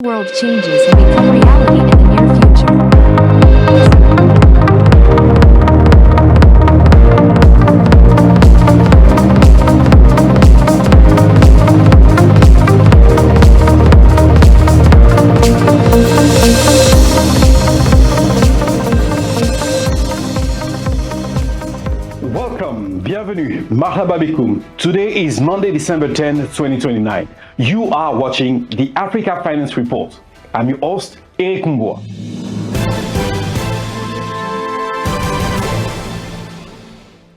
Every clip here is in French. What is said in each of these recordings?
World changes and become reality in the near future. Welcome, bienvenue, marhaba bikoum. Today is Monday, December 10, 2029. You are watching the Africa Finance Report. I'm your host, Eric Mboua.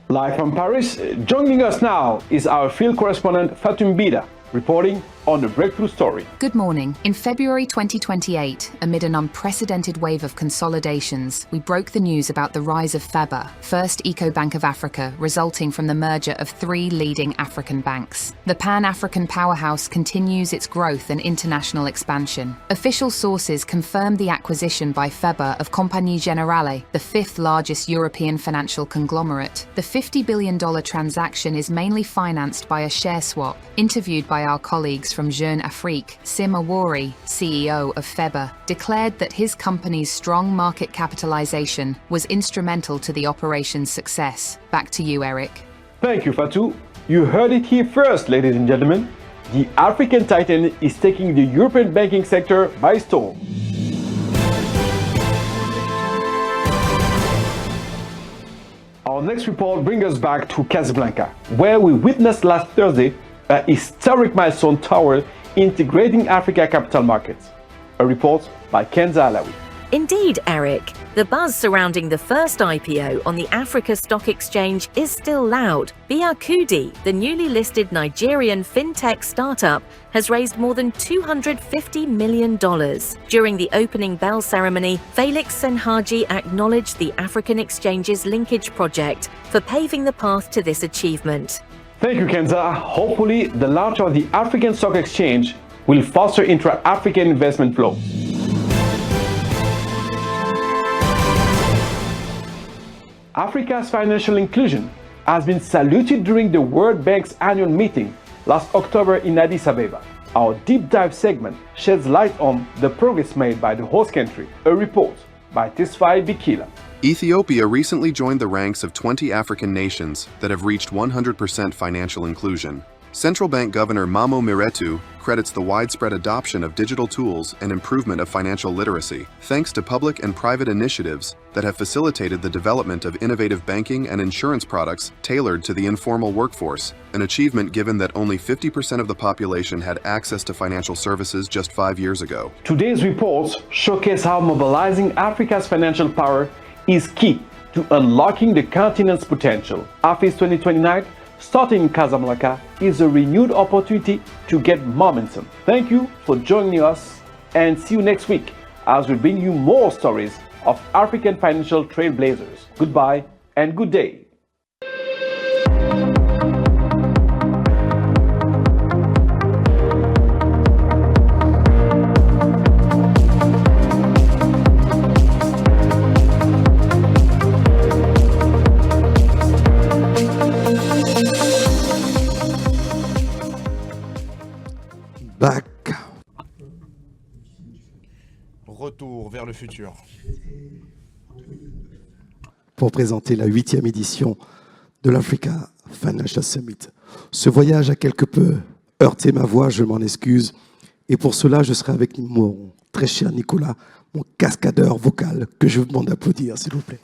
Live from Paris, joining us now is our field correspondent Fatou Mbida, reporting on the breakthrough story. Good morning. In February 2028, amid an unprecedented wave of consolidations, we broke the news about the rise of FEBA, first eco-bank of Africa, resulting from the merger of three leading African banks. The Pan-African powerhouse continues its growth and international expansion. Official sources confirmed the acquisition by FEBA of Compagnie Générale, the fifth largest European financial conglomerate. The $50 billion transaction is mainly financed by a share swap. Interviewed by our colleagues from Jeune Afrique, Sim Awori, CEO of FEBA, declared that his company's strong market capitalization was instrumental to the operation's success. Back to you, Eric. Thank you, Fatou. You heard it here first, ladies and gentlemen. The African Titan is taking the European banking sector by storm. Our next report brings us back to Casablanca, where we witnessed last Thursday a historic milestone tower integrating Africa capital markets. A report by Kenza Alawi. Indeed, Eric. The buzz surrounding the first IPO on the Africa Stock Exchange is still loud. Biakudi, the newly listed Nigerian fintech startup, has raised more than $250 million. During the opening bell ceremony, Felix Senhaji acknowledged the African Exchange's linkage project for paving the path to this achievement. Thank you, Kenza. Hopefully, the launch of the African Stock Exchange will foster intra-African investment flow. Africa's financial inclusion has been saluted during the World Bank's annual meeting last October in Addis Ababa. Our deep dive segment sheds light on the progress made by the host country. A report by Tesfaye Bikila. Ethiopia recently joined the ranks of 20 African nations that have reached 100% financial inclusion. Central Bank Governor Mamo Miretu credits the widespread adoption of digital tools and improvement of financial literacy, thanks to public and private initiatives that have facilitated the development of innovative banking and insurance products tailored to the informal workforce, an achievement given that only 50% of the population had access to financial services just 5 years ago. Today's reports showcase how mobilizing Africa's financial power is key to unlocking the continent's potential. AFIS 2029, starting in Casablanca, is a renewed opportunity to get momentum. Thank you for joining us, and see you next week as we bring you more stories of African financial trailblazers. Goodbye and good day. Back. Retour vers le futur. Pour présenter la 8e édition de l'Africa Financial Summit. Ce voyage a quelque peu heurté ma voix, je m'en excuse. Et pour cela, je serai avec mon très cher Nicolas, mon cascadeur vocal, que je vous demande d'applaudir, s'il vous plaît.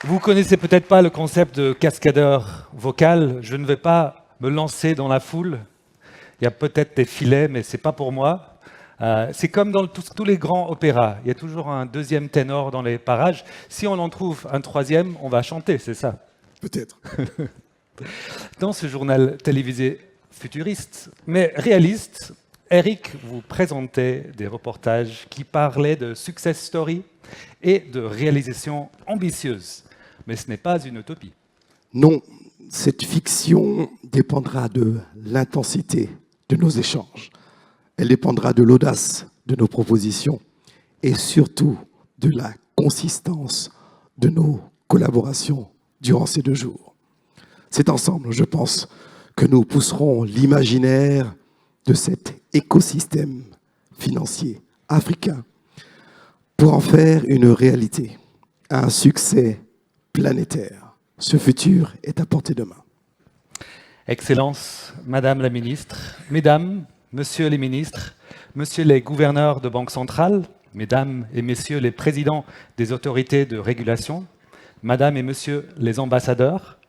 Vous connaissez peut-être pas le concept de cascadeur vocal. Je ne vais pas me lancer dans la foule. Il y a peut-être des filets, mais ce n'est pas pour moi. C'est comme dans tous les grands opéras. Il y a toujours un deuxième ténor dans les parages. Si on en trouve un troisième, on va chanter, c'est ça? Peut-être. Dans ce journal télévisé futuriste, mais réaliste, Eric vous présentait des reportages qui parlaient de success story et de réalisations ambitieuses. Mais ce n'est pas une utopie. Non, cette fiction dépendra de l'intensité de nos échanges. Elle dépendra de l'audace de nos propositions et surtout de la consistance de nos collaborations durant ces 2 jours. C'est ensemble, je pense, que nous pousserons l'imaginaire de cette écosystème financier africain pour en faire une réalité, un succès planétaire. Ce futur est à portée de main. Excellences, Madame la Ministre, Mesdames, Messieurs les Ministres, Messieurs les gouverneurs de banque centrale, Mesdames et Messieurs les présidents des autorités de régulation, Madame et Messieurs les ambassadeurs,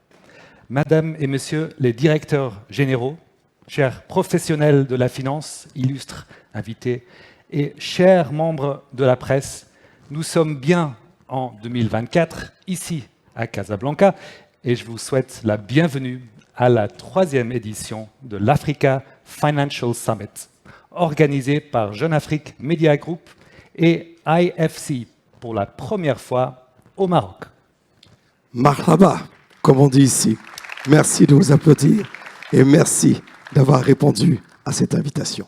Madame et Messieurs les directeurs généraux, chers professionnels de la finance, illustres invités, et chers membres de la presse, nous sommes bien en 2024, ici à Casablanca, et je vous souhaite la bienvenue à la 3e édition de l'Africa Financial Summit, organisée par Jeune Afrique Media Group et IFC pour la première fois au Maroc. Marhaba, comme on dit ici. Merci de vous applaudir et merci d'avoir répondu à cette invitation.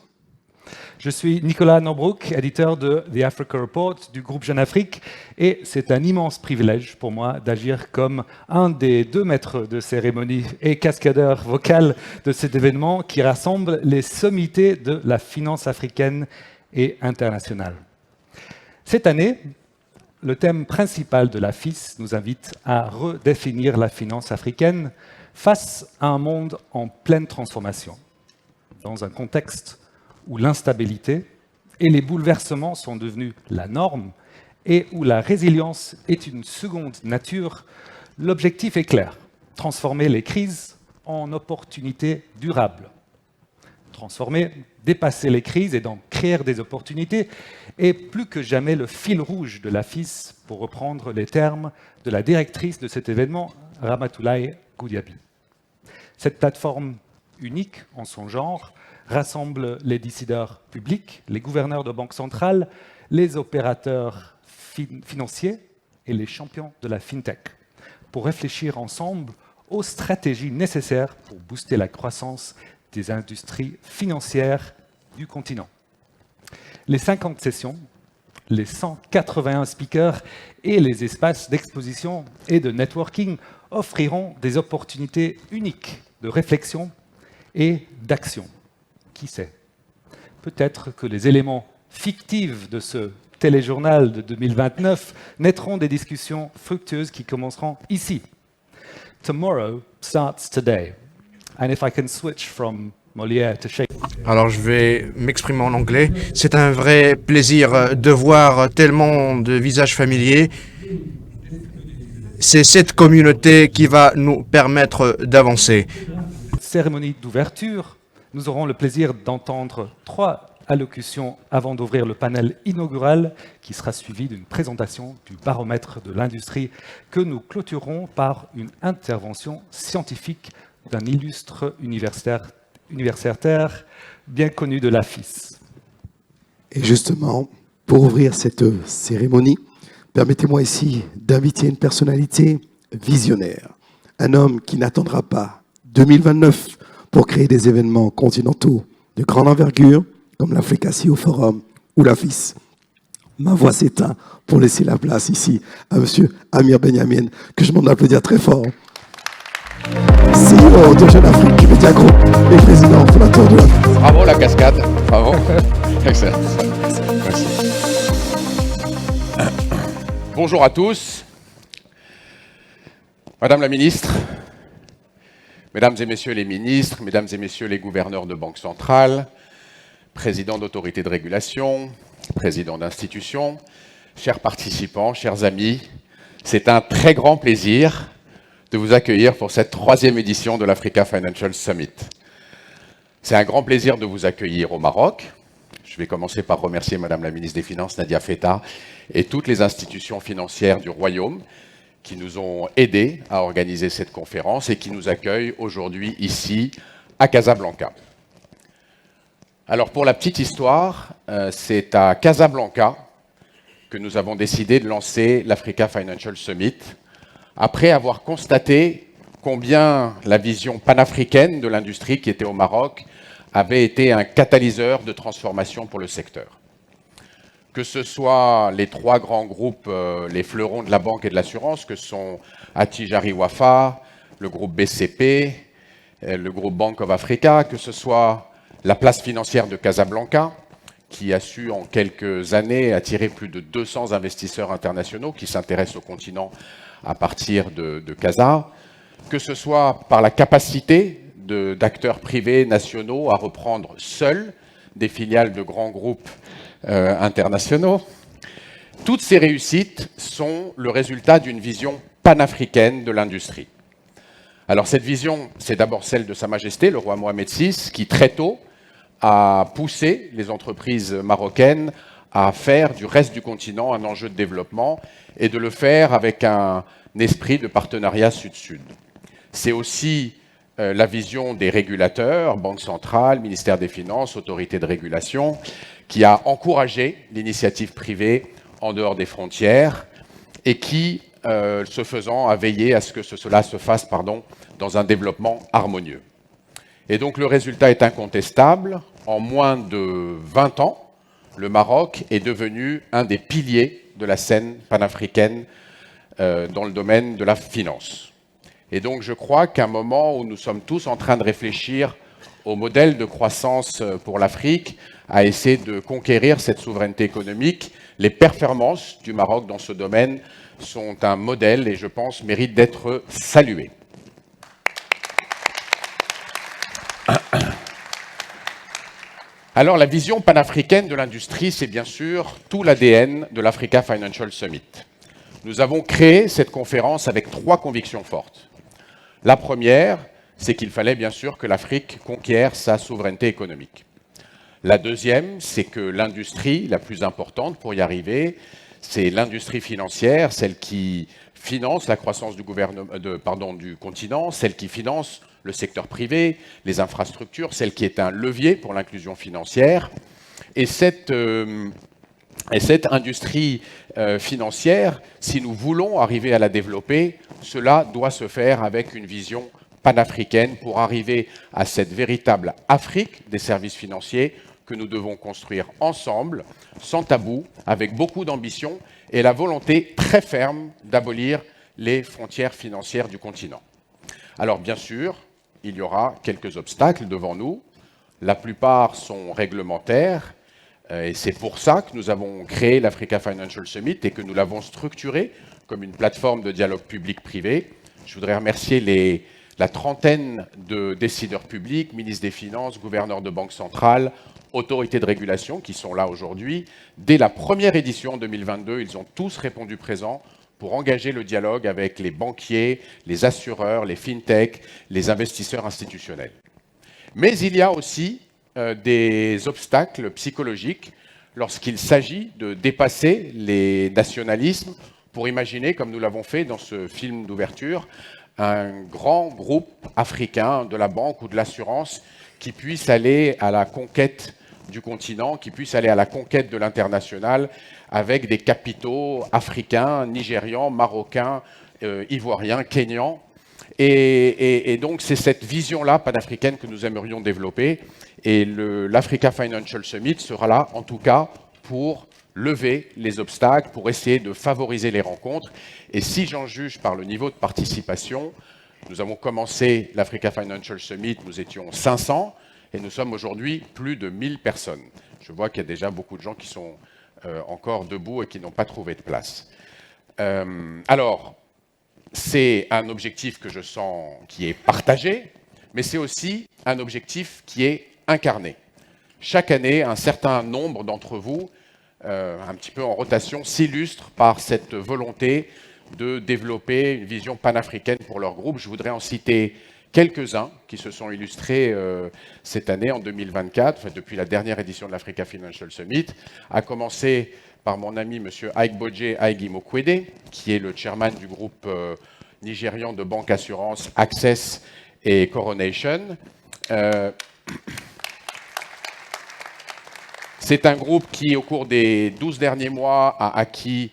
Je suis Nicolas Norbroek, éditeur de The Africa Report du groupe Jeune Afrique, et c'est un immense privilège pour moi d'agir comme un des 2 maîtres de cérémonie et cascadeur vocal de cet événement qui rassemble les sommités de la finance africaine et internationale. Cette année, le thème principal de la FIS nous invite à redéfinir la finance africaine face à un monde en pleine transformation, dans un contexte où l'instabilité et les bouleversements sont devenus la norme et où la résilience est une seconde nature, l'objectif est clair, transformer les crises en opportunités durables. Transformer, dépasser les crises et donc créer des opportunités est plus que jamais le fil rouge de la FIS, pour reprendre les termes de la directrice de cet événement, Ramatoulaye Goudiaby. Cette plateforme unique en son genre rassemble les décideurs publics, les gouverneurs de banques centrales, les opérateurs financiers et les champions de la FinTech, pour réfléchir ensemble aux stratégies nécessaires pour booster la croissance des industries financières du continent. Les 50 sessions, les 181 speakers et les espaces d'exposition et de networking offriront des opportunités uniques de réflexion et d'action. Qui sait? Peut-être que les éléments fictifs de ce téléjournal de 2029 naîtront des discussions fructueuses qui commenceront ici. Tomorrow starts today. And if I can switch from Molière to Shakespeare. Alors je vais m'exprimer en anglais. C'est un vrai plaisir de voir tellement de visages familiers. C'est cette communauté qui va nous permettre d'avancer. Cérémonie d'ouverture, nous aurons le plaisir d'entendre 3 allocutions avant d'ouvrir le panel inaugural qui sera suivi d'une présentation du baromètre de l'industrie que nous clôturerons par une intervention scientifique d'un illustre universitaire bien connu de la FIS. Et justement, pour ouvrir cette cérémonie, permettez-moi ici d'inviter une personnalité visionnaire, un homme qui n'attendra pas 2029 pour créer des événements continentaux de grande envergure, comme l'Africa CEO Forum ou la FIS. Ma voix s'éteint pour laisser la place ici à M. Amir Benyamin, que je demande d'applaudir très fort. CEO de Jeune Afrique Media Group et président fondateur de la FIS. Bravo la cascade, bravo. Excellent. Merci. Bonjour à tous. Madame la ministre, Mesdames et Messieurs les ministres, Mesdames et Messieurs les gouverneurs de banques centrales, présidents d'autorités de régulation, présidents d'institutions, chers participants, chers amis, c'est un très grand plaisir de vous accueillir pour cette 3e édition de l'Africa Financial Summit. C'est un grand plaisir de vous accueillir au Maroc. Je vais commencer par remercier Madame la ministre des Finances, Nadia Feta, et toutes les institutions financières du Royaume qui nous ont aidés à organiser cette conférence et qui nous accueillent aujourd'hui ici à Casablanca. Alors pour la petite histoire, c'est à Casablanca que nous avons décidé de lancer l'Africa Financial Summit, après avoir constaté combien la vision panafricaine de l'industrie qui était au Maroc avait été un catalyseur de transformation pour le secteur. Que ce soit les 3 grands groupes, les fleurons de la banque et de l'assurance, que sont Attijari Wafa, le groupe BCP, le groupe Bank of Africa, que ce soit la place financière de Casablanca, qui a su en quelques années attirer plus de 200 investisseurs internationaux qui s'intéressent au continent à partir de Casa, que ce soit par la capacité d'acteurs privés nationaux à reprendre seuls des filiales de grands groupes internationaux. Toutes ces réussites sont le résultat d'une vision panafricaine de l'industrie. Alors cette vision, c'est d'abord celle de Sa Majesté, le roi Mohamed VI, qui très tôt a poussé les entreprises marocaines à faire du reste du continent un enjeu de développement et de le faire avec un esprit de partenariat sud-sud. C'est aussi la vision des régulateurs, Banque centrale, ministère des Finances, autorité de régulation, qui a encouragé l'initiative privée en dehors des frontières et qui, ce faisant, a veillé à ce que cela se fasse dans un développement harmonieux. Et donc le résultat est incontestable. En moins de 20 ans, le Maroc est devenu un des piliers de la scène panafricaine dans le domaine de la finance. Et donc je crois qu'à un moment où nous sommes tous en train de réfléchir au modèle de croissance pour l'Afrique, à essayer de conquérir cette souveraineté économique, les performances du Maroc dans ce domaine sont un modèle et je pense méritent d'être saluées. Alors la vision panafricaine de l'industrie, c'est bien sûr tout l'ADN de l'Africa Financial Summit. Nous avons créé cette conférence avec 3 convictions fortes. La première, c'est qu'il fallait bien sûr que l'Afrique conquiert sa souveraineté économique. La deuxième, c'est que l'industrie la plus importante pour y arriver, c'est l'industrie financière, celle qui finance la croissance du continent, celle qui finance le secteur privé, les infrastructures, celle qui est un levier pour l'inclusion financière. Et cette industrie financière, si nous voulons arriver à la développer, cela doit se faire avec une vision panafricaine pour arriver à cette véritable Afrique des services financiers que nous devons construire ensemble, sans tabou, avec beaucoup d'ambition et la volonté très ferme d'abolir les frontières financières du continent. Alors bien sûr, il y aura quelques obstacles devant nous. La plupart sont réglementaires et c'est pour ça que nous avons créé l'Africa Financial Summit et que nous l'avons structuré comme une plateforme de dialogue public-privé. Je voudrais remercier la trentaine de décideurs publics, ministres des Finances, gouverneurs de banques centrales, autorités de régulation qui sont là aujourd'hui. Dès la première édition en 2022, ils ont tous répondu présents pour engager le dialogue avec les banquiers, les assureurs, les fintechs, les investisseurs institutionnels. Mais il y a aussi des obstacles psychologiques lorsqu'il s'agit de dépasser les nationalismes pour imaginer, comme nous l'avons fait dans ce film d'ouverture, un grand groupe africain de la banque ou de l'assurance qui puisse aller à la conquête du continent, qui puisse aller à la conquête de l'international avec des capitaux africains, nigérians, marocains, ivoiriens, kenyans. Et donc c'est cette vision-là panafricaine que nous aimerions développer. Et l'Africa Financial Summit sera là, en tout cas, pour lever les obstacles, pour essayer de favoriser les rencontres. Et si j'en juge par le niveau de participation, nous avons commencé l'Africa Financial Summit, nous étions 500, et nous sommes aujourd'hui plus de 1000 personnes. Je vois qu'il y a déjà beaucoup de gens qui sont encore debout et qui n'ont pas trouvé de place. Alors, c'est un objectif que je sens qui est partagé, mais c'est aussi un objectif qui est incarné. Chaque année, un certain nombre d'entre vous, un petit peu en rotation, s'illustrent par cette volonté de développer une vision panafricaine pour leur groupe. Je voudrais en citer quelques-uns qui se sont illustrés cette année, en 2024, depuis la dernière édition de l'Africa Financial Summit, à commencer par mon ami M. Aigboje Aigimokwede, qui est le chairman du groupe nigérian de banque assurance Access et Coronation. C'est un groupe qui, au cours des 12 derniers mois, a acquis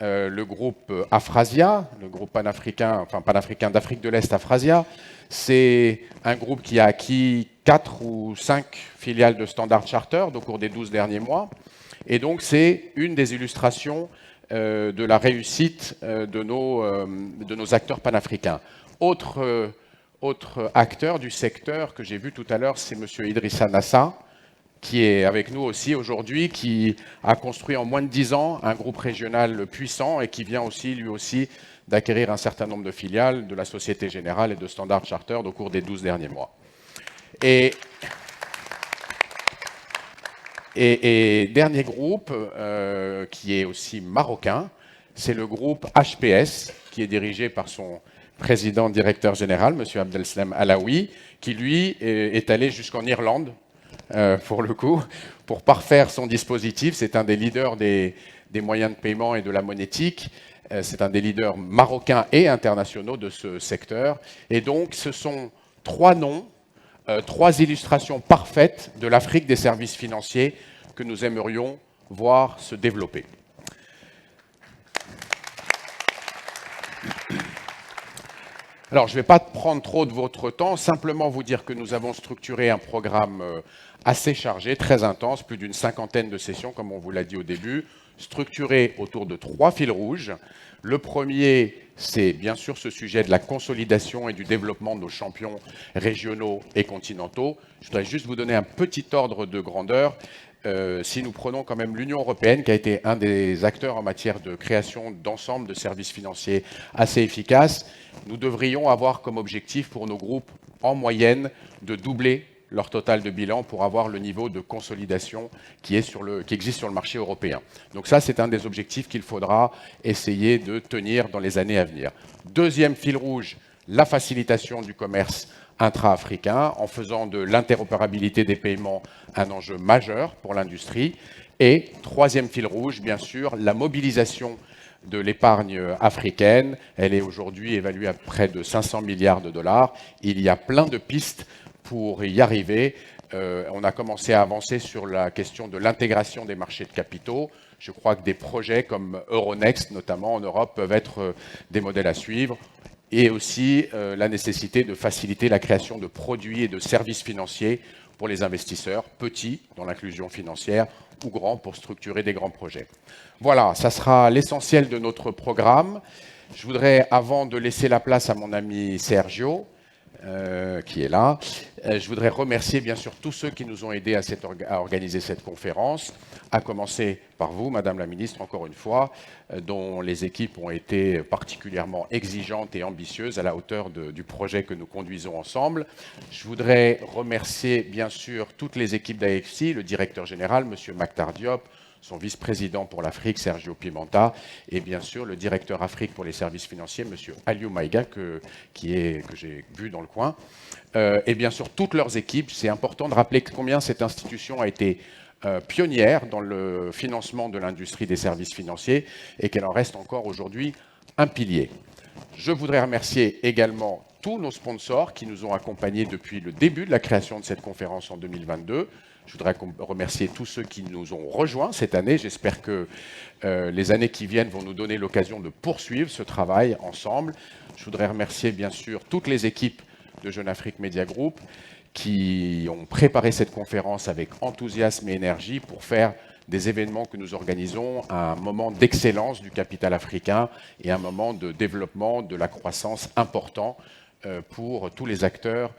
le groupe Afrasia, le groupe panafricain d'Afrique de l'Est Afrasia. C'est un groupe qui a acquis 4 ou 5 filiales de Standard Chartered au cours des 12 derniers mois. Et donc, c'est une des illustrations de la réussite de nos acteurs panafricains. Autre Autre acteur du secteur que j'ai vu tout à l'heure, c'est M. Idrissa Nassa, qui est avec nous aussi aujourd'hui, qui a construit en moins de 10 ans un groupe régional puissant et qui vient aussi, lui aussi, d'acquérir un certain nombre de filiales de la Société Générale et de Standard Chartered au cours des 12 derniers mois. Et dernier groupe, qui est aussi marocain, c'est le groupe HPS, qui est dirigé par son président directeur général, M. Abdeslam Alaoui, qui lui est allé jusqu'en Irlande, pour le coup, pour parfaire son dispositif. C'est un des leaders des moyens de paiement et de la monétique. C'est un des leaders marocains et internationaux de ce secteur. Et donc, ce sont 3 noms, 3 illustrations parfaites de l'Afrique des services financiers que nous aimerions voir se développer. Alors, je ne vais pas prendre trop de votre temps, simplement vous dire que nous avons structuré un programme assez chargé, très intense, plus d'une 50aine de sessions, comme on vous l'a dit au début, structuré autour de 3 fils rouges. Le premier, c'est bien sûr ce sujet de la consolidation et du développement de nos champions régionaux et continentaux. Je voudrais juste vous donner un petit ordre de grandeur. Si nous prenons quand même l'Union européenne, qui a été un des acteurs en matière de création d'ensemble de services financiers assez efficaces, nous devrions avoir comme objectif pour nos groupes, en moyenne, de doubler leur total de bilan pour avoir le niveau de consolidation qui existe sur le marché européen. Donc ça, c'est un des objectifs qu'il faudra essayer de tenir dans les années à venir. Deuxième fil rouge, la facilitation du commerce intra-africain, en faisant de l'interopérabilité des paiements un enjeu majeur pour l'industrie. Et troisième fil rouge, bien sûr, la mobilisation de l'épargne africaine. Elle est aujourd'hui évaluée à près de 500 milliards de dollars. Il y a plein de pistes pour y arriver. On a commencé à avancer sur la question de l'intégration des marchés de capitaux. Je crois que des projets comme Euronext, notamment en Europe, peuvent être des modèles à suivre. Et aussi la nécessité de faciliter la création de produits et de services financiers pour les investisseurs, petits dans l'inclusion financière ou grands pour structurer des grands projets. Voilà, ça sera l'essentiel de notre programme. Je voudrais, avant de laisser la place à mon ami Sergio, qui est là, je voudrais remercier bien sûr tous ceux qui nous ont aidés à organiser cette conférence, à commencer par vous, Madame la Ministre, encore une fois, dont les équipes ont été particulièrement exigeantes et ambitieuses à la hauteur du projet que nous conduisons ensemble. Je voudrais remercier bien sûr toutes les équipes d'AFC, le directeur général, M. Maktar Diop, son vice-président pour l'Afrique, Sergio Pimenta, et bien sûr le directeur Afrique pour les services financiers, M. Aliou Maïga, que j'ai vu dans le coin, et bien sûr toutes leurs équipes. C'est important de rappeler combien cette institution a été pionnière dans le financement de l'industrie des services financiers et qu'elle en reste encore aujourd'hui un pilier. Je voudrais remercier également tous nos sponsors qui nous ont accompagnés depuis le début de la création de cette conférence en 2022. Je voudrais remercier tous ceux qui nous ont rejoints cette année. J'espère que les années qui viennent vont nous donner l'occasion de poursuivre ce travail ensemble. Je voudrais remercier bien sûr toutes les équipes de Jeune Afrique Media Group qui ont préparé cette conférence avec enthousiasme et énergie pour faire des événements que nous organisons un moment d'excellence du capital africain et un moment de développement de la croissance important pour tous les acteurs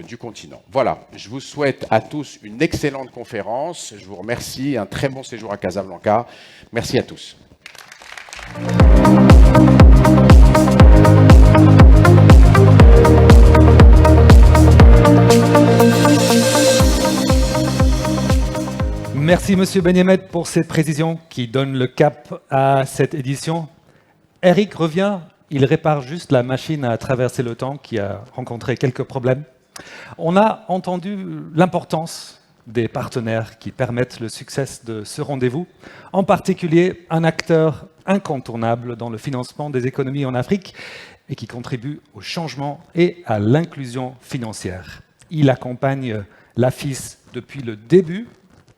du continent. Voilà, je vous souhaite à tous une excellente conférence. Je vous remercie, un très bon séjour à Casablanca. Merci à tous. Merci Monsieur Benyamet pour ces précisions qui donnent le cap à cette édition. Eric revient, il répare juste la machine à traverser le temps qui a rencontré quelques problèmes. On a entendu l'importance des partenaires qui permettent le succès de ce rendez-vous, en particulier un acteur incontournable dans le financement des économies en Afrique et qui contribue au changement et à l'inclusion financière. Il accompagne l'AFIS depuis le début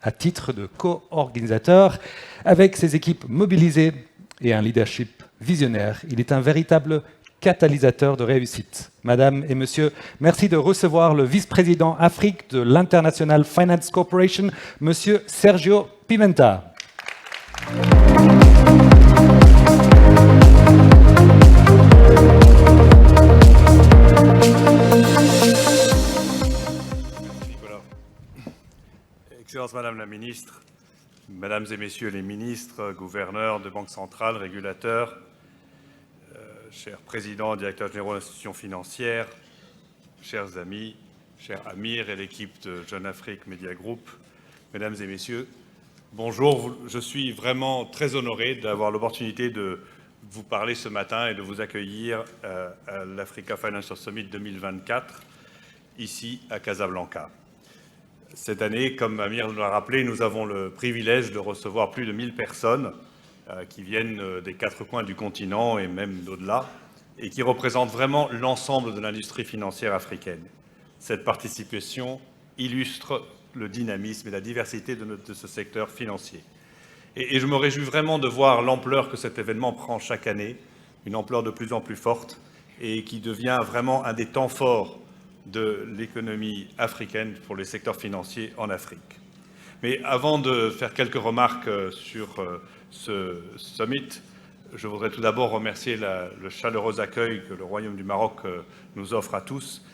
à titre de co-organisateur avec ses équipes mobilisées et un leadership visionnaire. Il est un véritable catalyseur de réussite. Madame et Monsieur, merci de recevoir le vice-président Afrique de l'International Finance Corporation, Monsieur Sergio Pimenta. Excellences, Madame la Ministre, Mesdames et Messieurs les ministres, gouverneurs de banques centrales, régulateurs, chers présidents, directeurs généraux d'institutions financières, chers amis, cher Amir et l'équipe de Jeune Afrique Media Group, Mesdames et Messieurs, bonjour. Je suis vraiment très honoré d'avoir l'opportunité de vous parler ce matin et de vous accueillir à l'Africa Financial Summit 2024, ici à Casablanca. Cette année, comme Amir nous l'a rappelé, nous avons le privilège de recevoir plus de 1000 personnes qui viennent des 4 coins du continent et même d'au-delà, et qui représentent vraiment l'ensemble de l'industrie financière africaine. Cette participation illustre le dynamisme et la diversité de ce secteur financier. Et je me réjouis vraiment de voir l'ampleur que cet événement prend chaque année, une ampleur de plus en plus forte, et qui devient vraiment un des temps forts de l'économie africaine pour les secteurs financiers en Afrique. Mais avant de faire quelques remarques sur ce summit, je voudrais tout d'abord remercier le chaleureux accueil que le Royaume du Maroc nous offre à tous.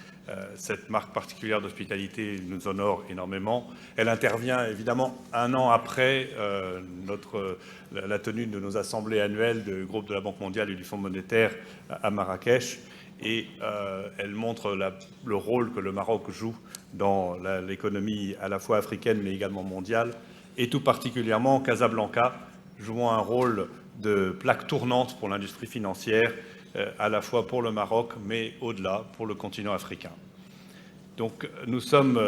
Cette marque particulière d'hospitalité nous honore énormément. Elle intervient évidemment un an après la tenue de nos assemblées annuelles du groupe de la Banque mondiale et du Fonds monétaire à Marrakech. Et elle montre le rôle que le Maroc joue dans l'économie à la fois africaine mais également mondiale, et tout particulièrement Casablanca jouant un rôle de plaque tournante pour l'industrie financière, à la fois pour le Maroc mais au-delà pour le continent africain. Donc nous sommes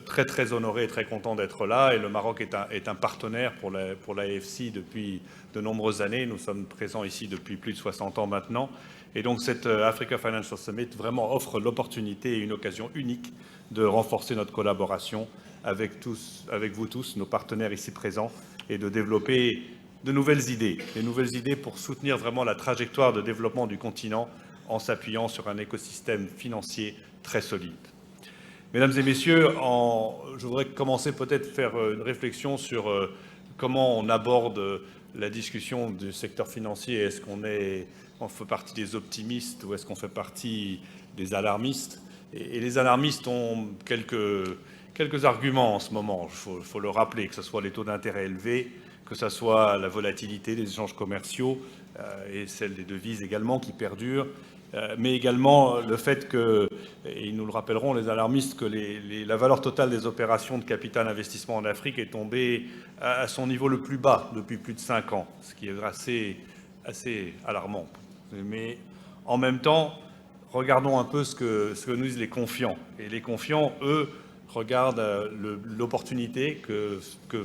très très honorés et très contents d'être là, et le Maroc est un partenaire pour l'AFC depuis de nombreuses années. Nous sommes présents ici depuis plus de 60 ans maintenant. Et donc cette Africa Financial Summit vraiment offre l'opportunité et une occasion unique de renforcer notre collaboration avec vous tous, nos partenaires ici présents, et de développer de nouvelles idées, des nouvelles idées pour soutenir vraiment la trajectoire de développement du continent en s'appuyant sur un écosystème financier très solide. Mesdames et Messieurs, je voudrais commencer peut-être faire une réflexion sur comment on aborde la discussion du secteur financier. Est-ce qu'on fait partie des optimistes ou est-ce qu'on fait partie des alarmistes? Et les alarmistes ont quelques arguments en ce moment, il faut le rappeler, que ce soit les taux d'intérêt élevés, que ce soit la volatilité des échanges commerciaux et celle des devises également qui perdurent, mais également le fait que, et ils nous le rappelleront les alarmistes, que la valeur totale des opérations de capital investissement en Afrique est tombée à son niveau le plus bas depuis plus de 5 ans, ce qui est assez alarmant. Mais en même temps, regardons un peu ce que nous disent les confiants. Et les confiants, eux, regardent l'opportunité que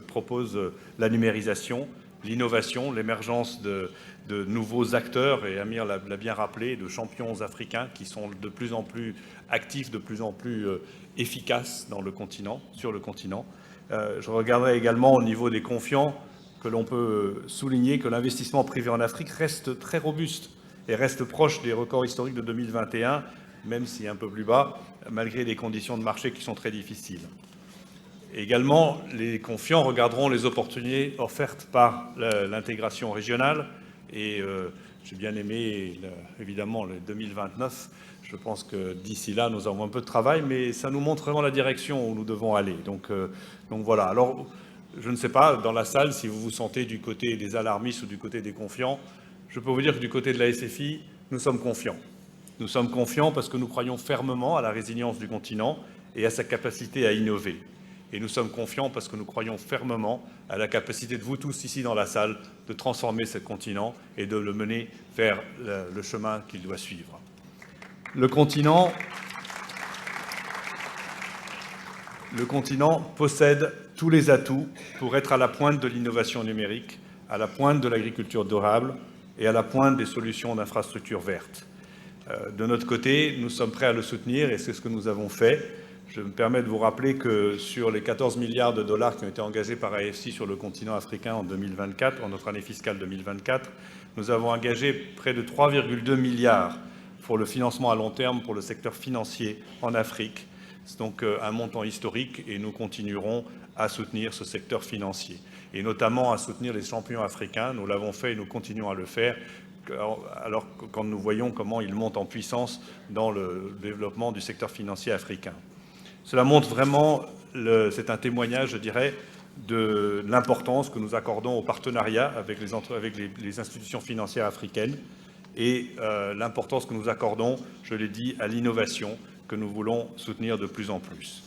propose la numérisation, l'innovation, l'émergence de nouveaux acteurs, et Amir l'a bien rappelé, de champions africains qui sont de plus en plus actifs, de plus en plus efficaces sur le continent. Je regarderai également au niveau des confiants que l'on peut souligner que l'investissement privé en Afrique reste très robuste et reste proche des records historiques de 2021, même si un peu plus bas, malgré des conditions de marché qui sont très difficiles. Également, les confiants regarderont les opportunités offertes par l'intégration régionale. Et j'ai bien aimé, évidemment, le 2029. Je pense que d'ici là, nous avons un peu de travail, mais ça nous montre vraiment la direction où nous devons aller. Donc voilà. Alors, je ne sais pas, dans la salle, si vous vous sentez du côté des alarmistes ou du côté des confiants. Je peux vous dire que du côté de la SFI, nous sommes confiants. Nous sommes confiants parce que nous croyons fermement à la résilience du continent et à sa capacité à innover. Et nous sommes confiants parce que nous croyons fermement à la capacité de vous tous ici dans la salle de transformer ce continent et de le mener vers le chemin qu'il doit suivre. Le continent possède tous les atouts pour être à la pointe de l'innovation numérique, à la pointe de l'agriculture durable et à la pointe des solutions d'infrastructures vertes. De notre côté, nous sommes prêts à le soutenir et c'est ce que nous avons fait. Je me permets de vous rappeler que sur les 14 milliards de dollars qui ont été engagés par AFC sur le continent africain en 2024, en notre année fiscale 2024, nous avons engagé près de 3,2 milliards pour le financement à long terme pour le secteur financier en Afrique. C'est donc un montant historique et nous continuerons à soutenir ce secteur financier et notamment à soutenir les champions africains. Nous l'avons fait et nous continuons à le faire alors quand nous voyons comment ils montent en puissance dans le développement du secteur financier africain. Cela montre vraiment, c'est un témoignage, je dirais, de l'importance que nous accordons au partenariat avec les institutions financières africaines et l'importance que nous accordons, je l'ai dit, à l'innovation que nous voulons soutenir de plus en plus.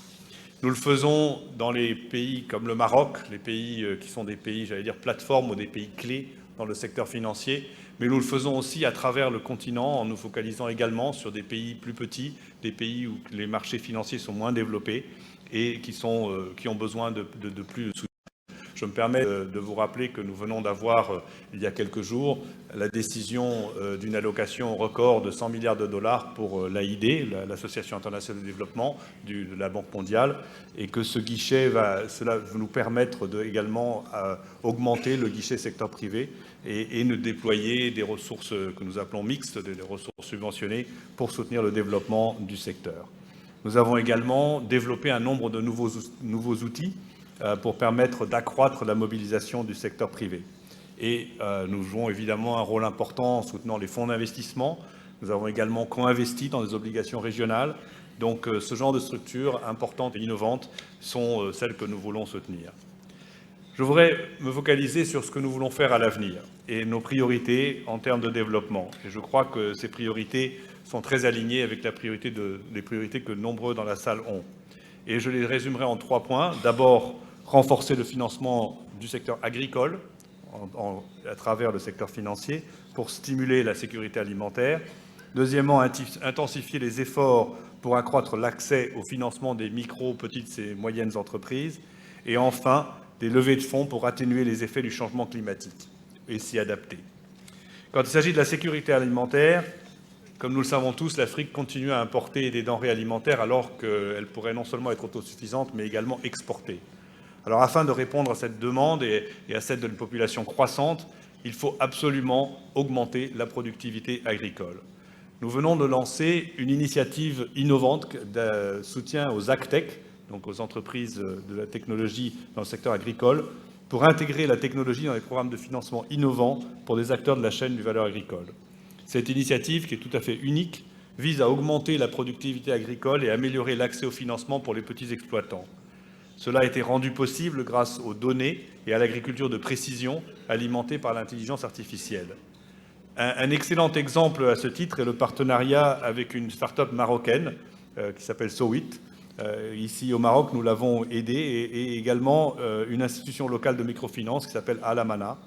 Nous le faisons dans les pays comme le Maroc, les pays qui sont des pays, j'allais dire, plateformes ou des pays clés dans le secteur financier, mais nous le faisons aussi à travers le continent en nous focalisant également sur des pays plus petits, des pays où les marchés financiers sont moins développés et qui ont besoin de plus de soutien. Je me permets de vous rappeler que nous venons d'avoir, il y a quelques jours, la décision d'une allocation record de 100 milliards de dollars pour l'AID, l'Association internationale de développement de la Banque mondiale, et que ce guichet cela va nous permettre également augmenter le guichet secteur privé et de déployer des ressources que nous appelons mixtes, des ressources subventionnées, pour soutenir le développement du secteur. Nous avons également développé un nombre de nouveaux outils pour permettre d'accroître la mobilisation du secteur privé. Et nous jouons évidemment un rôle important en soutenant les fonds d'investissement. Nous avons également co-investi dans des obligations régionales. Donc ce genre de structures importantes et innovantes sont celles que nous voulons soutenir. Je voudrais me focaliser sur ce que nous voulons faire à l'avenir et nos priorités en termes de développement. Et je crois que ces priorités sont très alignées avec les priorités que nombreux dans la salle ont. Et je les résumerai en 3 points. D'abord, renforcer le financement du secteur agricole à travers le secteur financier pour stimuler la sécurité alimentaire. Deuxièmement, intensifier les efforts pour accroître l'accès au financement des micro, petites et moyennes entreprises. Et enfin, des levées de fonds pour atténuer les effets du changement climatique et s'y adapter. Quand il s'agit de la sécurité alimentaire, comme nous le savons tous, l'Afrique continue à importer des denrées alimentaires alors qu'elle pourrait non seulement être autosuffisante, mais également exporter. Alors, afin de répondre à cette demande et à celle d'une population croissante, il faut absolument augmenter la productivité agricole. Nous venons de lancer une initiative innovante de soutien aux agtech, donc aux entreprises de la technologie dans le secteur agricole, pour intégrer la technologie dans les programmes de financement innovants pour des acteurs de la chaîne de valeur agricole. Cette initiative, qui est tout à fait unique, vise à augmenter la productivité agricole et améliorer l'accès au financement pour les petits exploitants. Cela a été rendu possible grâce aux données et à l'agriculture de précision alimentée par l'intelligence artificielle. Un excellent exemple à ce titre est le partenariat avec une start-up marocaine qui s'appelle Sowit. Ici au Maroc, nous l'avons aidé et également une institution locale de microfinance qui s'appelle Alamana.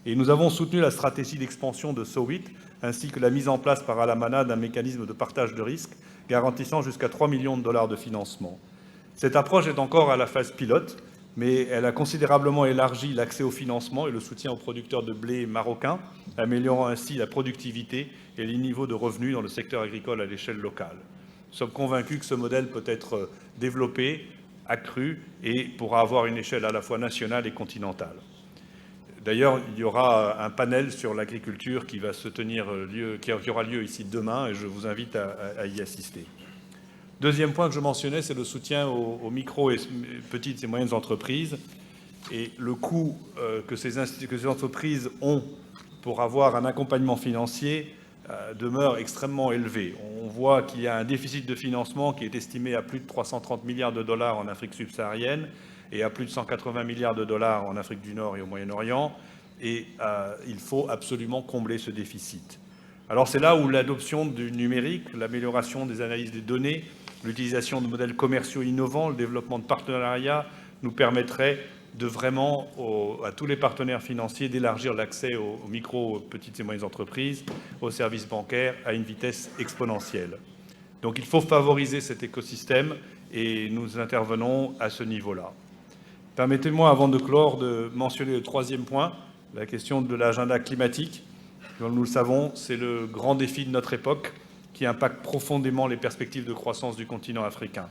Et nous avons soutenu la stratégie d'expansion de Sowit ainsi que la mise en place par Alamana d'un mécanisme de partage de risques garantissant jusqu'à 3 millions de dollars de financement. Cette approche est encore à la phase pilote, mais elle a considérablement élargi l'accès au financement et le soutien aux producteurs de blé marocains, améliorant ainsi la productivité et les niveaux de revenus dans le secteur agricole à l'échelle locale. Nous sommes convaincus que ce modèle peut être développé, accru et pourra avoir une échelle à la fois nationale et continentale. D'ailleurs, il y aura un panel sur l'agriculture qui aura lieu ici demain et je vous invite à y assister. Deuxième point que je mentionnais, c'est le soutien aux micro et petites et moyennes entreprises. Et le coût que ces entreprises ont pour avoir un accompagnement financier demeure extrêmement élevé. On voit qu'il y a un déficit de financement qui est estimé à plus de 330 milliards de dollars en Afrique subsaharienne et à plus de 180 milliards de dollars en Afrique du Nord et au Moyen-Orient. Et il faut absolument combler ce déficit. Alors c'est là où l'adoption du numérique, l'amélioration des analyses des données, l'utilisation de modèles commerciaux innovants, le développement de partenariats nous permettrait de vraiment, à tous les partenaires financiers, d'élargir l'accès aux micro, aux petites et moyennes entreprises, aux services bancaires à une vitesse exponentielle. Donc il faut favoriser cet écosystème et nous intervenons à ce niveau-là. Permettez-moi, avant de clore, de mentionner le troisième point, la question de l'agenda climatique. Comme nous le savons, c'est le grand défi de notre époque qui impacte profondément les perspectives de croissance du continent africain.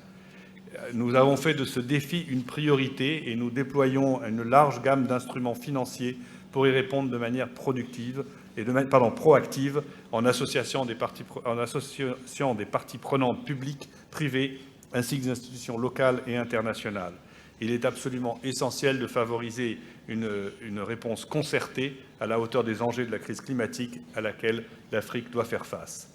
Nous avons fait de ce défi une priorité et nous déployons une large gamme d'instruments financiers pour y répondre de manière proactive en associant des parties prenantes publiques, privées, ainsi que des institutions locales et internationales. Il est absolument essentiel de favoriser une réponse concertée à la hauteur des enjeux de la crise climatique à laquelle l'Afrique doit faire face.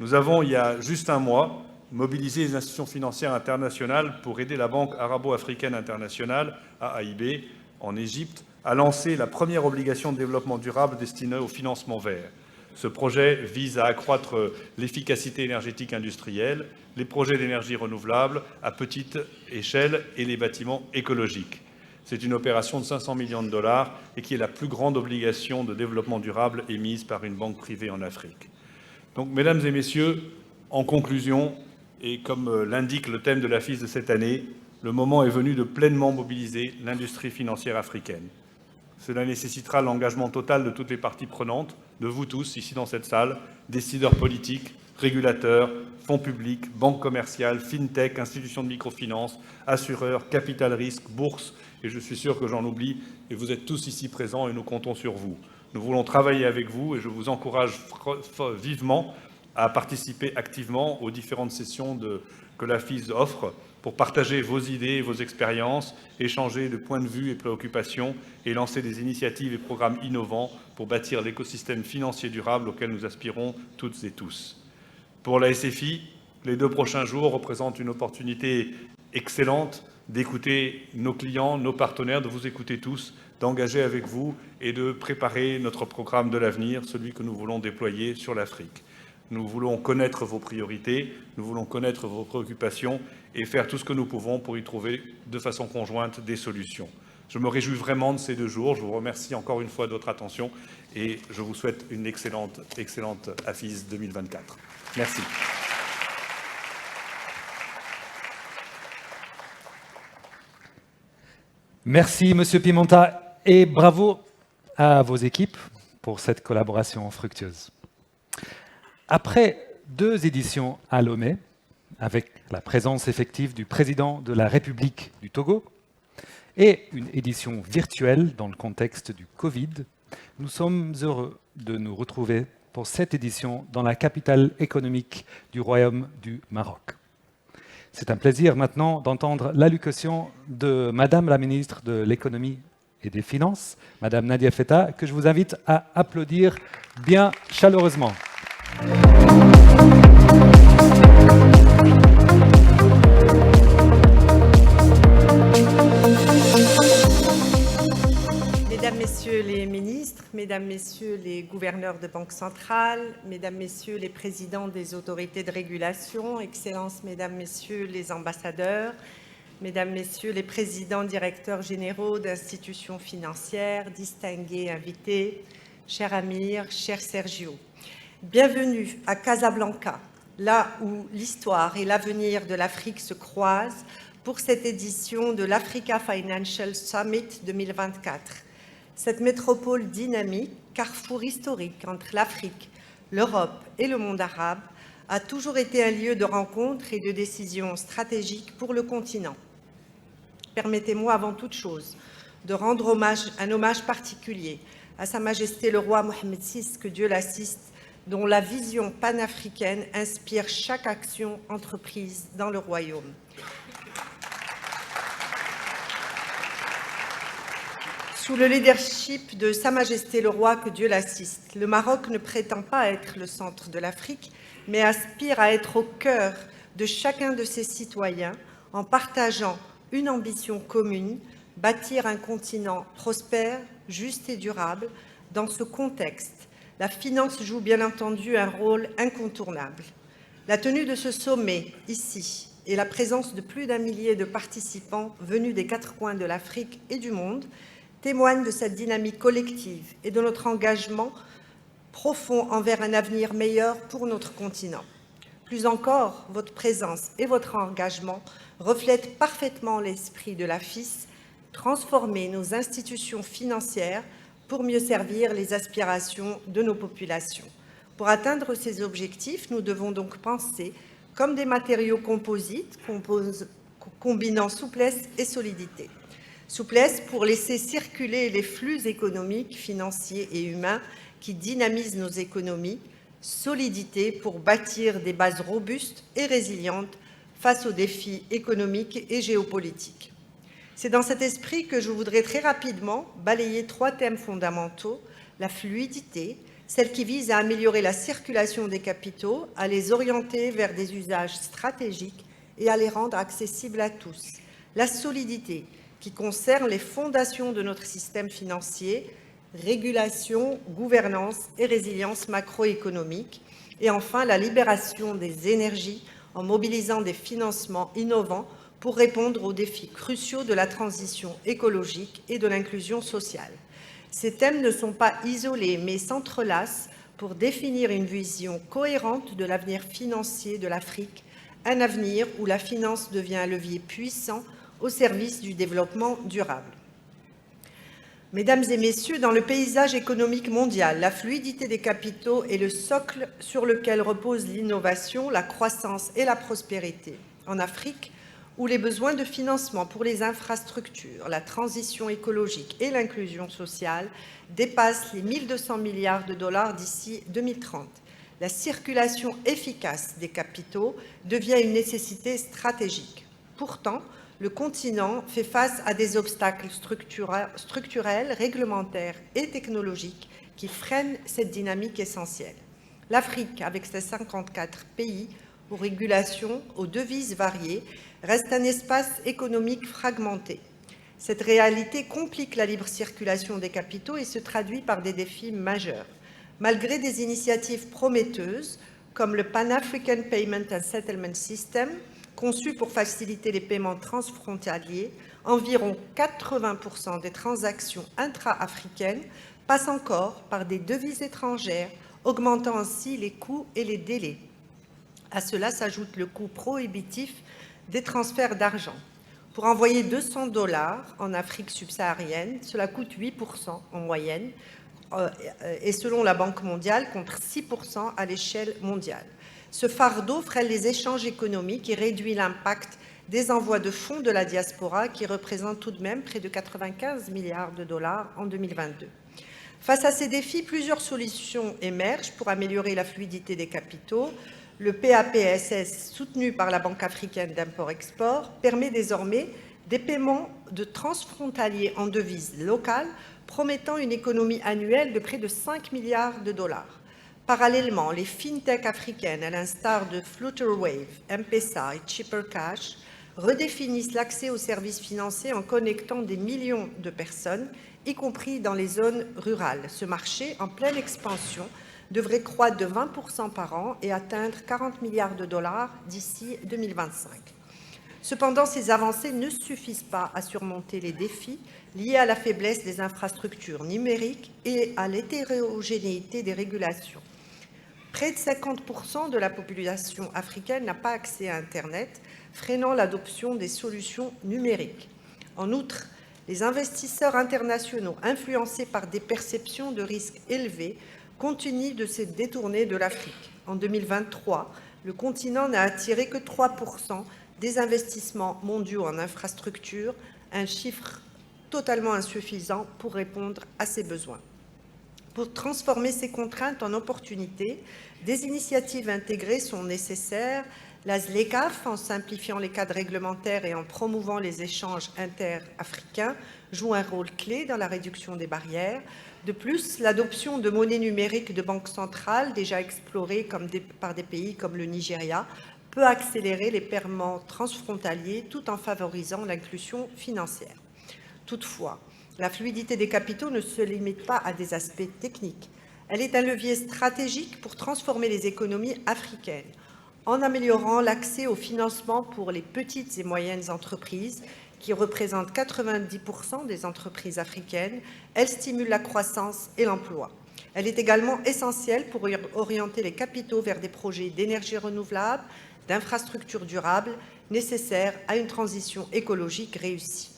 Nous avons, il y a juste un mois, mobilisé les institutions financières internationales pour aider la Banque arabo-africaine internationale, AAIB, en Égypte, a lancé la première obligation de développement durable destinée au financement vert. Ce projet vise à accroître l'efficacité énergétique industrielle, les projets d'énergie renouvelable à petite échelle et les bâtiments écologiques. C'est une opération de 500 millions de dollars et qui est la plus grande obligation de développement durable émise par une banque privée en Afrique. Donc, mesdames et messieurs, en conclusion, et comme l'indique le thème de l'AFIS de cette année, le moment est venu de pleinement mobiliser l'industrie financière africaine. Cela nécessitera l'engagement total de toutes les parties prenantes, de vous tous, ici dans cette salle, décideurs politiques, régulateurs, fonds publics, banques commerciales, fintech, institutions de microfinance, assureurs, capital risque, bourses, et je suis sûr que j'en oublie, et vous êtes tous ici présents et nous comptons sur vous. Nous voulons travailler avec vous et je vous encourage vivement à participer activement aux différentes sessions que l'AFIS offre pour partager vos idées et vos expériences, échanger de points de vue et préoccupations et lancer des initiatives et programmes innovants pour bâtir l'écosystème financier durable auquel nous aspirons toutes et tous. Pour la SFI, les 2 prochains jours représentent une opportunité excellente d'écouter nos clients, nos partenaires, de vous écouter tous, d'engager avec vous et de préparer notre programme de l'avenir, celui que nous voulons déployer sur l'Afrique. Nous voulons connaître vos priorités, nous voulons connaître vos préoccupations et faire tout ce que nous pouvons pour y trouver de façon conjointe des solutions. Je me réjouis vraiment de ces 2 jours. Je vous remercie encore une fois de votre attention et je vous souhaite une excellente AFIS 2024. Merci. Merci, Monsieur Pimenta, et bravo à vos équipes pour cette collaboration fructueuse. Après 2 éditions à Lomé, avec la présence effective du président de la République du Togo, et une édition virtuelle dans le contexte du Covid, nous sommes heureux de nous retrouver pour cette édition dans la capitale économique du Royaume du Maroc. C'est un plaisir maintenant d'entendre l'allocution de Madame la ministre de l'Économie et des Finances, Madame Nadia Feta, que je vous invite à applaudir bien chaleureusement. Mesdames, Messieurs les ministres, Mesdames, Messieurs les gouverneurs de banque centrale, Mesdames, Messieurs les présidents des autorités de régulation, Excellences, Mesdames, Messieurs les ambassadeurs, Mesdames, Messieurs les présidents directeurs généraux d'institutions financières, distingués invités, cher Amir, cher Sergio. Bienvenue à Casablanca, là où l'histoire et l'avenir de l'Afrique se croisent pour cette édition de l'Africa Financial Summit 2024. Cette métropole dynamique, carrefour historique entre l'Afrique, l'Europe et le monde arabe, a toujours été un lieu de rencontre et de décision stratégique pour le continent. Permettez-moi avant toute chose de rendre un hommage particulier à Sa Majesté le roi Mohammed VI, que Dieu l'assiste, dont la vision panafricaine inspire chaque action entreprise dans le royaume. Sous le leadership de Sa Majesté le roi, que Dieu l'assiste, le Maroc ne prétend pas être le centre de l'Afrique, mais aspire à être au cœur de chacun de ses citoyens en partageant une ambition commune, bâtir un continent prospère, juste et durable. Dans ce contexte, la finance joue bien entendu un rôle incontournable. La tenue de ce sommet, ici, et la présence de plus d'1 millier de participants venus des 4 coins de l'Afrique et du monde témoignent de cette dynamique collective et de notre engagement profond envers un avenir meilleur pour notre continent. Plus encore, votre présence et votre engagement reflètent parfaitement l'esprit de l'AFIS, transformer nos institutions financières pour mieux servir les aspirations de nos populations. Pour atteindre ces objectifs, nous devons donc penser comme des matériaux composites, combinant souplesse et solidité. Souplesse pour laisser circuler les flux économiques, financiers et humains qui dynamisent nos économies. Solidité pour bâtir des bases robustes et résilientes face aux défis économiques et géopolitiques. C'est dans cet esprit que je voudrais très rapidement balayer 3 thèmes fondamentaux. La fluidité, celle qui vise à améliorer la circulation des capitaux, à les orienter vers des usages stratégiques et à les rendre accessibles à tous. La solidité, qui concerne les fondations de notre système financier, régulation, gouvernance et résilience macroéconomique, et enfin la libération des énergies en mobilisant des financements innovants pour répondre aux défis cruciaux de la transition écologique et de l'inclusion sociale. Ces thèmes ne sont pas isolés, mais s'entrelacent pour définir une vision cohérente de l'avenir financier de l'Afrique, un avenir où la finance devient un levier puissant au service du développement durable. Mesdames et messieurs, dans le paysage économique mondial, la fluidité des capitaux est le socle sur lequel repose l'innovation, la croissance et la prospérité. En Afrique, où les besoins de financement pour les infrastructures, la transition écologique et l'inclusion sociale dépassent les 1 200 milliards de dollars d'ici 2030. La circulation efficace des capitaux devient une nécessité stratégique. Pourtant, le continent fait face à des obstacles structurels, réglementaires et technologiques qui freinent cette dynamique essentielle. L'Afrique, avec ses 54 pays, aux régulations, aux devises variées, reste un espace économique fragmenté. Cette réalité complique la libre circulation des capitaux et se traduit par des défis majeurs. Malgré des initiatives prometteuses, comme le Pan-African Payment and Settlement System, conçu pour faciliter les paiements transfrontaliers, environ 80% des transactions intra-africaines passent encore par des devises étrangères, augmentant ainsi les coûts et les délais. À cela s'ajoute le coût prohibitif des transferts d'argent. Pour envoyer 200 $ en Afrique subsaharienne, cela coûte 8% en moyenne, et selon la Banque mondiale, contre 6% à l'échelle mondiale. Ce fardeau freine les échanges économiques et réduit l'impact des envois de fonds de la diaspora, qui représentent tout de même près de 95 milliards de dollars en 2022. Face à ces défis, plusieurs solutions émergent pour améliorer la fluidité des capitaux. Le PAPSS, soutenu par la Banque africaine d'import-export, permet désormais des paiements de transfrontaliers en devises locales, promettant une économie annuelle de près de 5 milliards de dollars. Parallèlement, les fintechs africaines, à l'instar de Flutterwave, M-Pesa et Chipper Cash, redéfinissent l'accès aux services financiers en connectant des millions de personnes, y compris dans les zones rurales. Ce marché, en pleine expansion, devrait croître de 20% par an et atteindre 40 milliards de dollars d'ici 2025. Cependant, ces avancées ne suffisent pas à surmonter les défis liés à la faiblesse des infrastructures numériques et à l'hétérogénéité des régulations. Près de 50% de la population africaine n'a pas accès à Internet, freinant l'adoption des solutions numériques. En outre, les investisseurs internationaux, influencés par des perceptions de risques élevés, continuent de se détourner de l'Afrique. En 2023, le continent n'a attiré que 3% des investissements mondiaux en infrastructures, un chiffre totalement insuffisant pour répondre à ces besoins. Pour transformer ces contraintes en opportunités, des initiatives intégrées sont nécessaires. La ZLECAf, en simplifiant les cadres réglementaires et en promouvant les échanges inter-africains, joue un rôle clé dans la réduction des barrières. De plus, l'adoption de monnaies numériques de banques centrales, déjà explorée par des pays comme le Nigeria, peut accélérer les paiements transfrontaliers tout en favorisant l'inclusion financière. Toutefois, la fluidité des capitaux ne se limite pas à des aspects techniques. Elle est un levier stratégique pour transformer les économies africaines. En améliorant l'accès au financement pour les petites et moyennes entreprises, qui représentent 90% des entreprises africaines, elle stimule la croissance et l'emploi. Elle est également essentielle pour orienter les capitaux vers des projets d'énergie renouvelable, d'infrastructures durables, nécessaires à une transition écologique réussie.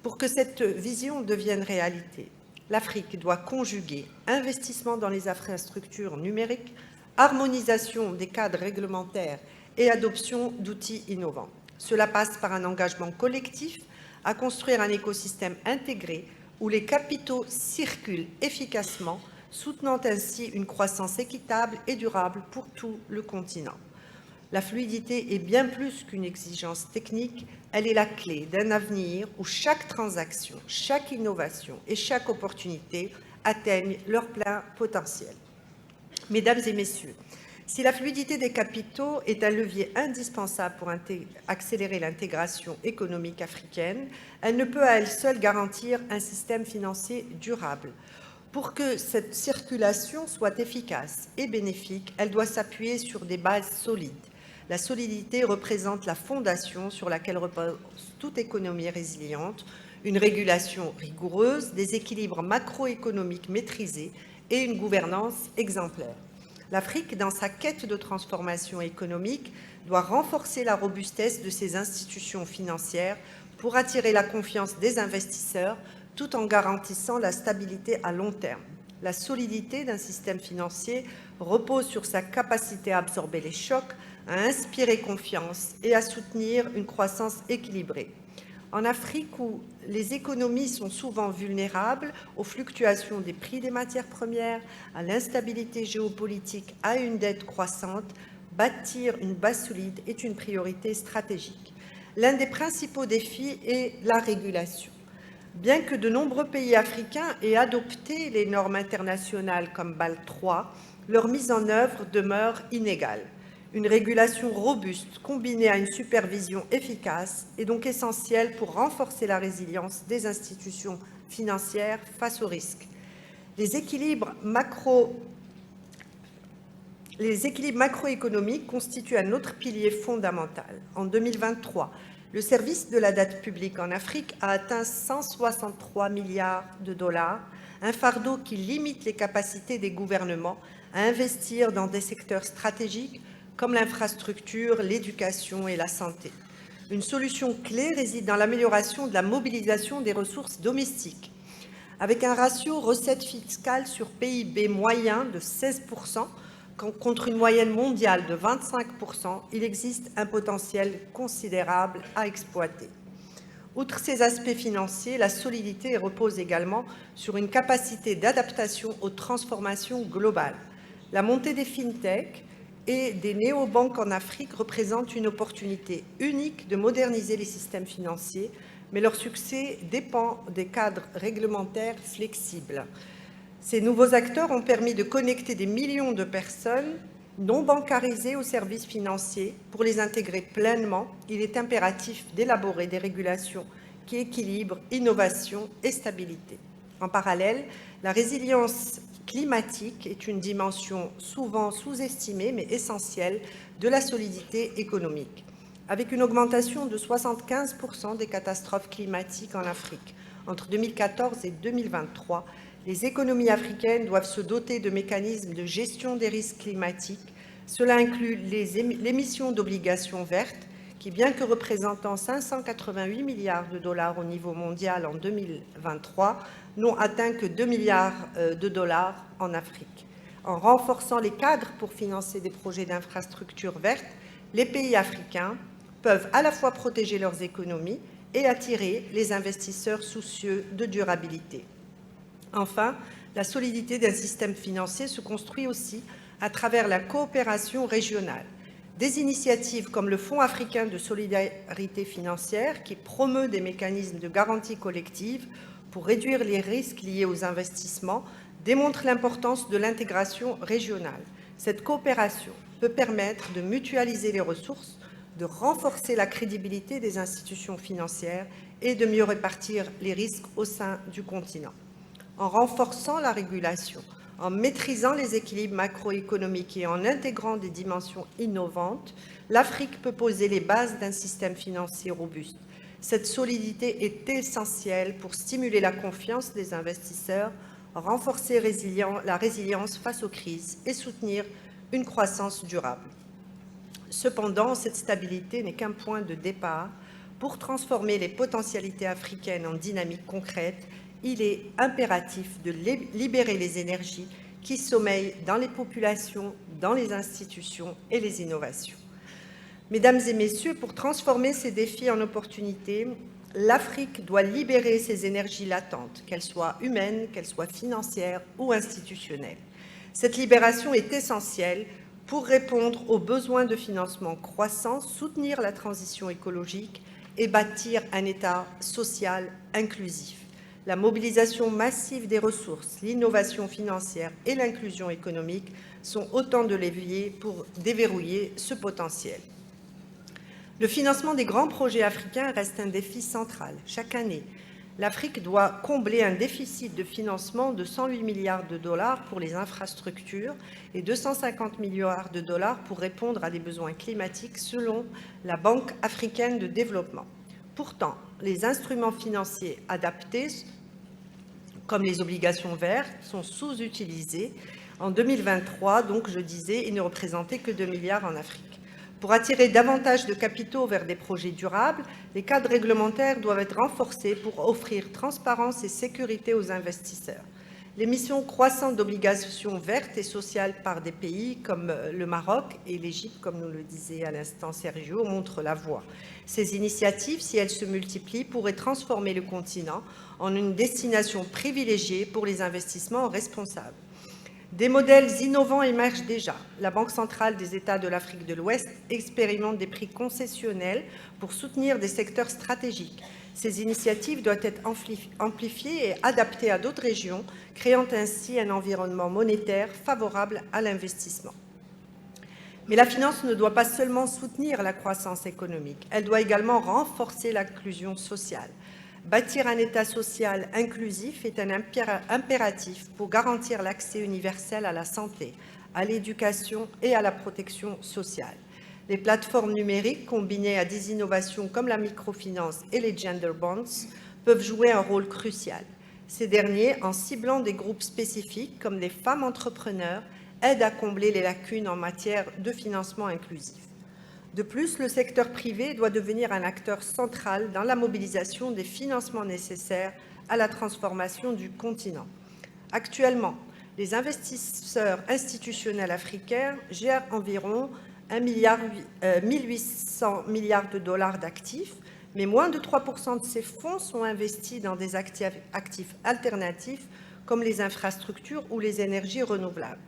Pour que cette vision devienne réalité, l'Afrique doit conjuguer investissement dans les infrastructures numériques, harmonisation des cadres réglementaires et adoption d'outils innovants. Cela passe par un engagement collectif à construire un écosystème intégré où les capitaux circulent efficacement, soutenant ainsi une croissance équitable et durable pour tout le continent. La fluidité est bien plus qu'une exigence technique, elle est la clé d'un avenir où chaque transaction, chaque innovation et chaque opportunité atteignent leur plein potentiel. Mesdames et messieurs, Si la fluidité des capitaux est un levier indispensable pour accélérer l'intégration économique africaine, elle ne peut à elle seule garantir un système financier durable. Pour que cette circulation soit efficace et bénéfique, elle doit s'appuyer sur des bases solides. La solidité représente la fondation sur laquelle repose toute économie résiliente, une régulation rigoureuse, des équilibres macroéconomiques maîtrisés et une gouvernance exemplaire. L'Afrique, dans sa quête de transformation économique, doit renforcer la robustesse de ses institutions financières pour attirer la confiance des investisseurs tout en garantissant la stabilité à long terme. La solidité d'un système financier repose sur sa capacité à absorber les chocs, à inspirer confiance et à soutenir une croissance équilibrée. En Afrique, où les économies sont souvent vulnérables aux fluctuations des prix des matières premières, à l'instabilité géopolitique, à une dette croissante, bâtir une base solide est une priorité stratégique. L'un des principaux défis est la régulation. Bien que de nombreux pays africains aient adopté les normes internationales comme Bâle III, leur mise en œuvre demeure inégale. Une régulation robuste combinée à une supervision efficace est donc essentielle pour renforcer la résilience des institutions financières face aux risques. Les équilibres macroéconomiques constituent un autre pilier fondamental. En 2023, le service de la dette publique en Afrique a atteint 163 milliards de dollars, un fardeau qui limite les capacités des gouvernements à investir dans des secteurs stratégiques comme l'infrastructure, l'éducation et la santé. Une solution clé réside dans l'amélioration de la mobilisation des ressources domestiques. Avec un ratio recettes fiscales sur PIB moyen de 16%, contre une moyenne mondiale de 25%, il existe un potentiel considérable à exploiter. Outre ces aspects financiers, la solidité repose également sur une capacité d'adaptation aux transformations globales. La montée des fintechs et des néobanques en Afrique représente une opportunité unique de moderniser les systèmes financiers, mais leur succès dépend des cadres réglementaires flexibles. Ces nouveaux acteurs ont permis de connecter des millions de personnes non bancarisées aux services financiers. Pour les intégrer pleinement, il est impératif d'élaborer des régulations qui équilibrent innovation et stabilité. En parallèle, la résilience climatique est une dimension souvent sous-estimée mais essentielle de la solidité économique. Avec une augmentation de 75% des catastrophes climatiques en Afrique entre 2014 et 2023, les économies africaines doivent se doter de mécanismes de gestion des risques climatiques. Cela inclut l'émission d'obligations vertes qui, bien que représentant 588 milliards de dollars au niveau mondial en 2023, n'ont atteint que 2 milliards de dollars en Afrique. En renforçant les cadres pour financer des projets d'infrastructures vertes, les pays africains peuvent à la fois protéger leurs économies et attirer les investisseurs soucieux de durabilité. Enfin, la solidité d'un système financier se construit aussi à travers la coopération régionale. Des initiatives comme le Fonds africain de solidarité financière, qui promeut des mécanismes de garantie collective pour réduire les risques liés aux investissements, démontrent l'importance de l'intégration régionale. Cette coopération peut permettre de mutualiser les ressources, de renforcer la crédibilité des institutions financières et de mieux répartir les risques au sein du continent. En renforçant la régulation, en maîtrisant les équilibres macroéconomiques et en intégrant des dimensions innovantes, l'Afrique peut poser les bases d'un système financier robuste. Cette solidité est essentielle pour stimuler la confiance des investisseurs, renforcer la résilience face aux crises et soutenir une croissance durable. Cependant, cette stabilité n'est qu'un point de départ. Pour transformer les potentialités africaines en dynamique concrète, il est impératif de libérer les énergies qui sommeillent dans les populations, dans les institutions et les innovations. Mesdames et messieurs, pour transformer ces défis en opportunités, l'Afrique doit libérer ses énergies latentes, qu'elles soient humaines, qu'elles soient financières ou institutionnelles. Cette libération est essentielle pour répondre aux besoins de financement croissants, soutenir la transition écologique et bâtir un État social inclusif. La mobilisation massive des ressources, l'innovation financière et l'inclusion économique sont autant de leviers pour déverrouiller ce potentiel. Le financement des grands projets africains reste un défi central. Chaque année, l'Afrique doit combler un déficit de financement de 108 milliards de dollars pour les infrastructures et 250 milliards de dollars pour répondre à des besoins climatiques selon la Banque africaine de développement. Pourtant, les instruments financiers adaptés, comme les obligations vertes, sont sous-utilisés. En 2023, donc, je disais, ils ne représentaient que 2 milliards en Afrique. Pour attirer davantage de capitaux vers des projets durables, les cadres réglementaires doivent être renforcés pour offrir transparence et sécurité aux investisseurs. L'émission croissante d'obligations vertes et sociales par des pays comme le Maroc et l'Égypte, comme nous le disait à l'instant Sergio, montrent la voie. Ces initiatives, si elles se multiplient, pourraient transformer le continent en une destination privilégiée pour les investissements responsables. Des modèles innovants émergent déjà. La Banque centrale des États de l'Afrique de l'Ouest expérimente des prix concessionnels pour soutenir des secteurs stratégiques. Ces initiatives doivent être amplifiées et adaptées à d'autres régions, créant ainsi un environnement monétaire favorable à l'investissement. Mais la finance ne doit pas seulement soutenir la croissance économique, elle doit également renforcer l'inclusion sociale. Bâtir un État social inclusif est un impératif pour garantir l'accès universel à la santé, à l'éducation et à la protection sociale. Les plateformes numériques, combinées à des innovations comme la microfinance et les gender bonds, peuvent jouer un rôle crucial. Ces derniers, en ciblant des groupes spécifiques comme les femmes entrepreneurs, aident à combler les lacunes en matière de financement inclusif. De plus, le secteur privé doit devenir un acteur central dans la mobilisation des financements nécessaires à la transformation du continent. Actuellement, les investisseurs institutionnels africains gèrent environ 1 800 milliards de dollars d'actifs, mais moins de 3% de ces fonds sont investis dans des actifs alternatifs comme les infrastructures ou les énergies renouvelables.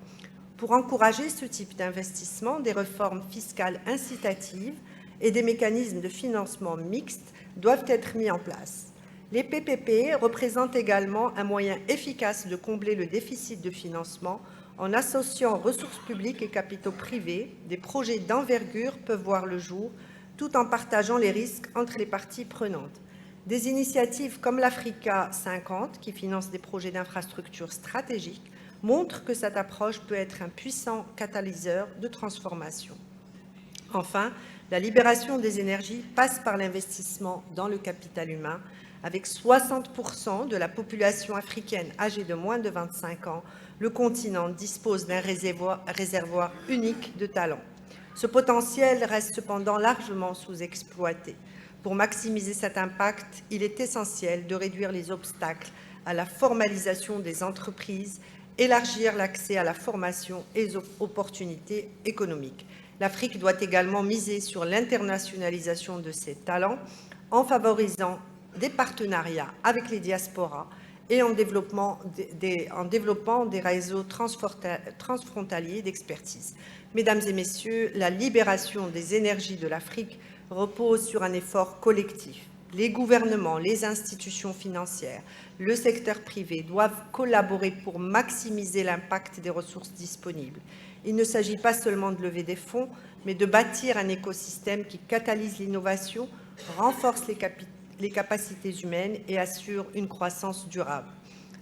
Pour encourager ce type d'investissement, des réformes fiscales incitatives et des mécanismes de financement mixtes doivent être mis en place. Les PPP représentent également un moyen efficace de combler le déficit de financement en associant ressources publiques et capitaux privés. Des projets d'envergure peuvent voir le jour tout en partageant les risques entre les parties prenantes. Des initiatives comme l'Africa 50, qui finance des projets d'infrastructures stratégiques, montre que cette approche peut être un puissant catalyseur de transformation. Enfin, la libération des énergies passe par l'investissement dans le capital humain. Avec 60% de la population africaine âgée de moins de 25 ans, le continent dispose d'un réservoir unique de talents. Ce potentiel reste cependant largement sous-exploité. Pour maximiser cet impact, il est essentiel de réduire les obstacles à la formalisation des entreprises, élargir l'accès à la formation et aux opportunités économiques. L'Afrique doit également miser sur l'internationalisation de ses talents en favorisant des partenariats avec les diasporas et en développant des réseaux transfrontaliers d'expertise. Mesdames et messieurs, la libération des énergies de l'Afrique repose sur un effort collectif. Les gouvernements, les institutions financières, le secteur privé doivent collaborer pour maximiser l'impact des ressources disponibles. Il ne s'agit pas seulement de lever des fonds, mais de bâtir un écosystème qui catalyse l'innovation, renforce les capacités humaines et assure une croissance durable.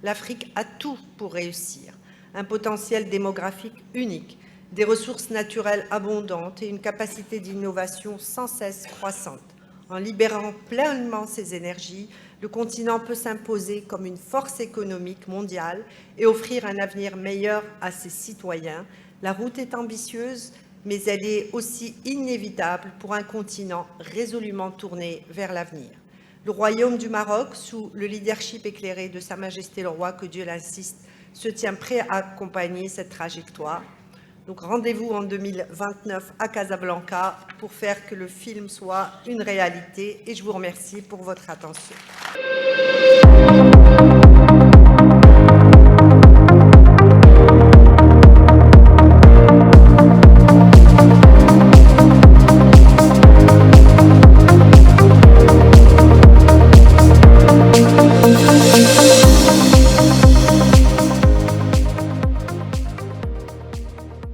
L'Afrique a tout pour réussir. Un potentiel démographique unique, des ressources naturelles abondantes et une capacité d'innovation sans cesse croissante. En libérant pleinement ses énergies, le continent peut s'imposer comme une force économique mondiale et offrir un avenir meilleur à ses citoyens. La route est ambitieuse, mais elle est aussi inévitable pour un continent résolument tourné vers l'avenir. Le Royaume du Maroc, sous le leadership éclairé de Sa Majesté le Roi, que Dieu l'insiste, se tient prêt à accompagner cette trajectoire. Donc rendez-vous en 2029 à Casablanca pour faire que le film soit une réalité et je vous remercie pour votre attention.